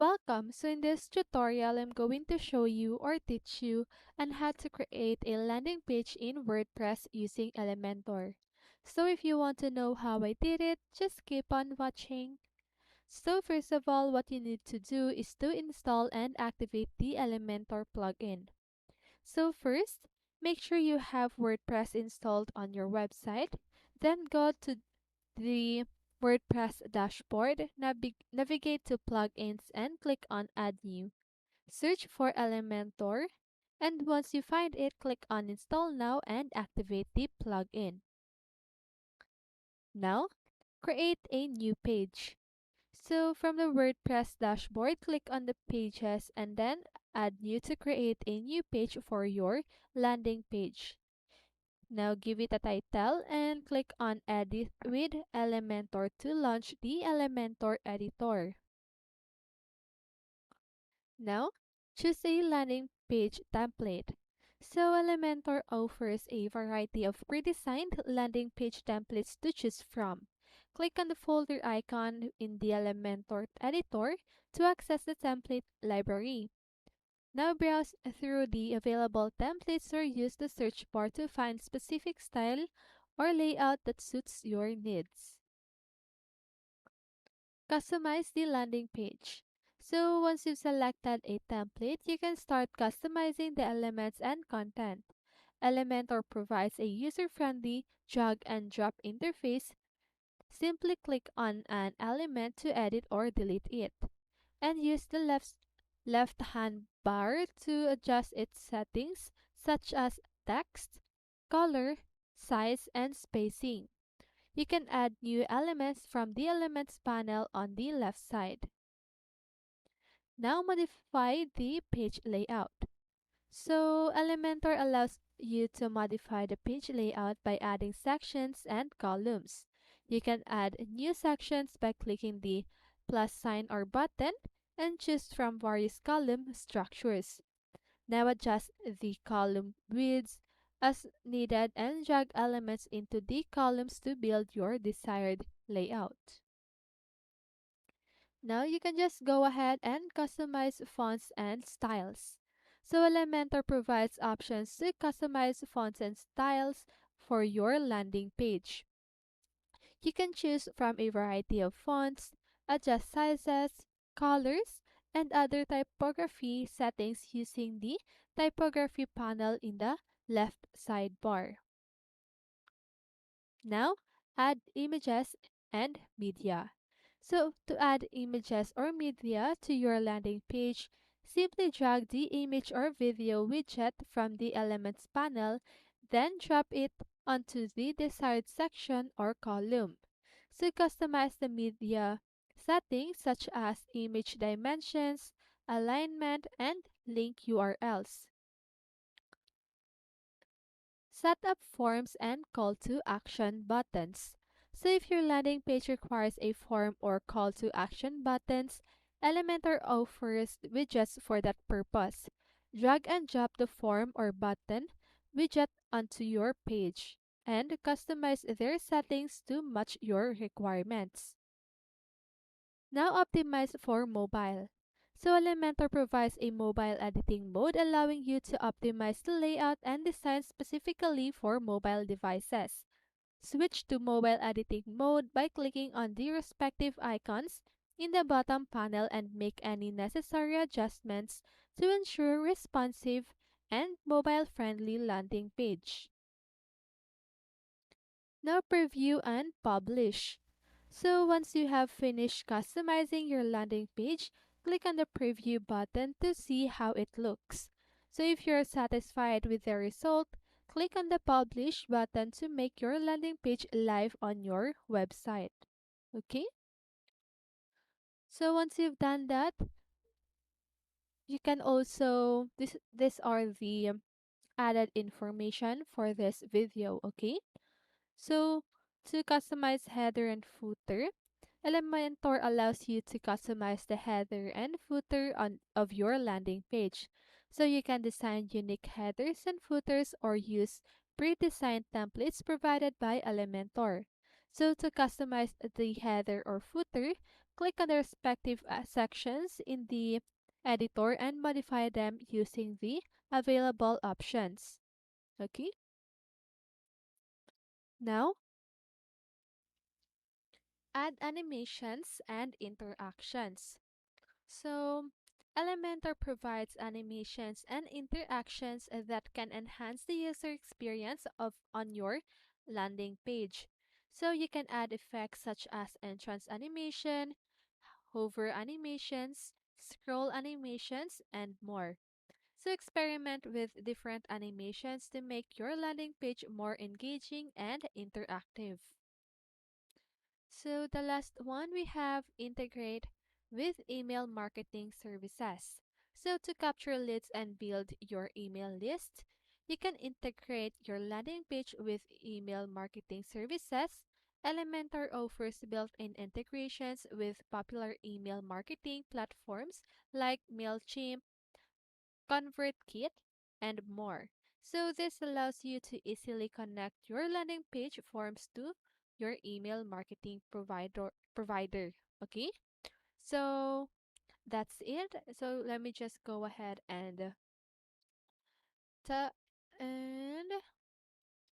Welcome! So in this tutorial, I'm going to show you or teach you on how to create a landing page in WordPress using Elementor. So if you want to know how I did it, just keep on watching. So first of all, what you need to do is to install and activate the Elementor plugin. So first, make sure you have WordPress installed on your website. Then go to the WordPress dashboard, navigate to Plugins and click on Add New. Search for Elementor, and once you find it, click on Install Now and activate the plugin. Now, create a new page. So from the WordPress dashboard, click on the pages and then Add New to create a new page for your landing page. Now give it a title and click on Edit with Elementor to launch the Elementor editor. Now, choose a landing page template. So Elementor offers a variety of pre-designed landing page templates to choose from. Click on the folder icon in the Elementor editor to access the template library. Now browse through the available templates or use the search bar to find specific style or layout that suits your needs. Customize the landing page. So once you've selected a template, you can start customizing the elements and content. Elementor provides a user-friendly drag and drop interface. Simply click on an element to edit or delete it, and use the left-hand bar to adjust its settings such as text, color, size, and spacing. You can add new elements from the Elements panel on the left side. Now modify the page layout. So Elementor allows you to modify the page layout by adding sections and columns. You can add new sections by clicking the plus sign or button and choose from various column structures. Now adjust the column widths as needed and drag elements into the columns to build your desired layout. Now you can just go ahead and customize fonts and styles. So Elementor provides options to customize fonts and styles for your landing page. You can choose from a variety of fonts, adjust sizes, colors, and other typography settings using the typography panel in the left sidebar. Now, add images and media. So, to add images or media to your landing page, simply drag the image or video widget from the Elements panel, then drop it onto the desired section or column. So, customize the media settings such as image dimensions, alignment, and link URLs. Set up forms and call to action buttons. So if your landing page requires a form or call to action buttons, Elementor offers widgets for that purpose. Drag and drop the form or button widget onto your page and customize their settings to match your requirements. Now optimize for mobile. So Elementor provides a mobile editing mode allowing you to optimize the layout and design specifically for mobile devices. Switch to mobile editing mode by clicking on the respective icons in the bottom panel and make any necessary adjustments to ensure responsive and mobile-friendly landing page. Now preview and publish. So once you have finished customizing your landing page, click on the preview button to see how it looks. So if you're satisfied with the result, click on the publish button to make your landing page live on your website. Okay? So once you've done that, you can also, these are the added information for this video, okay? So to customize header and footer, Elementor allows you to customize the header and footer of your landing page. So you can design unique headers and footers or use pre-designed templates provided by Elementor. So to customize the header or footer, Click on the respective sections in the editor and modify them using the available options. Okay, now add animations and interactions. So, Elementor provides animations and interactions that can enhance the user experience of on your landing page. So you can add effects such as entrance animation, hover animations, scroll animations, and more. So experiment with different animations to make your landing page more engaging and interactive. So the last one we have integrate with email marketing services. So to capture leads and build your email list, you can integrate your landing page with email marketing services. Elementor offers built-in integrations with popular email marketing platforms like MailChimp, ConvertKit, and more. So this allows you to easily connect your landing page forms to your email marketing provider. Okay? So that's it. So let me just go ahead and ta- and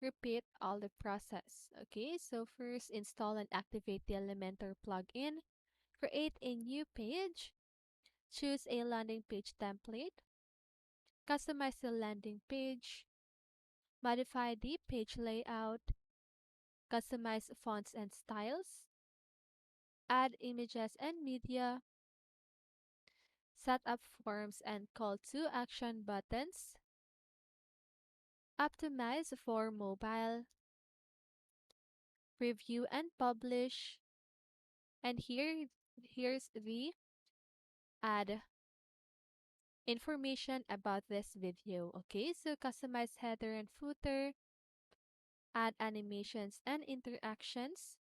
repeat all the process. Okay? So first install and activate the Elementor plugin, create a new page, choose a landing page template, customize the landing page, modify the page layout, customize fonts and styles, add images and media, set up forms and call to action buttons, optimize for mobile, review and publish, and here's the add information about this video. Okay, so customize header and footer, add animations and interactions.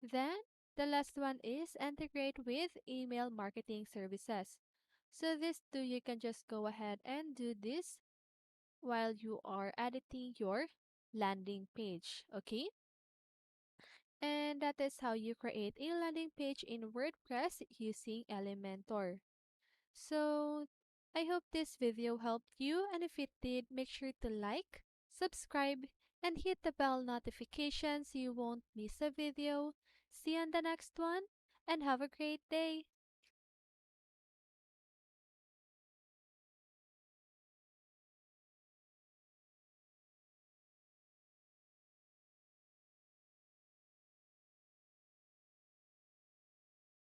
Then the last one is integrate with email marketing services. So this too, you can just go ahead and do this while you are editing your landing page. Okay? And that is how you create a landing page in WordPress using Elementor. So I hope this video helped you, and if it did, make sure to like, subscribe, and hit the bell notification so you won't miss a video. See you on the next one, and have a great day.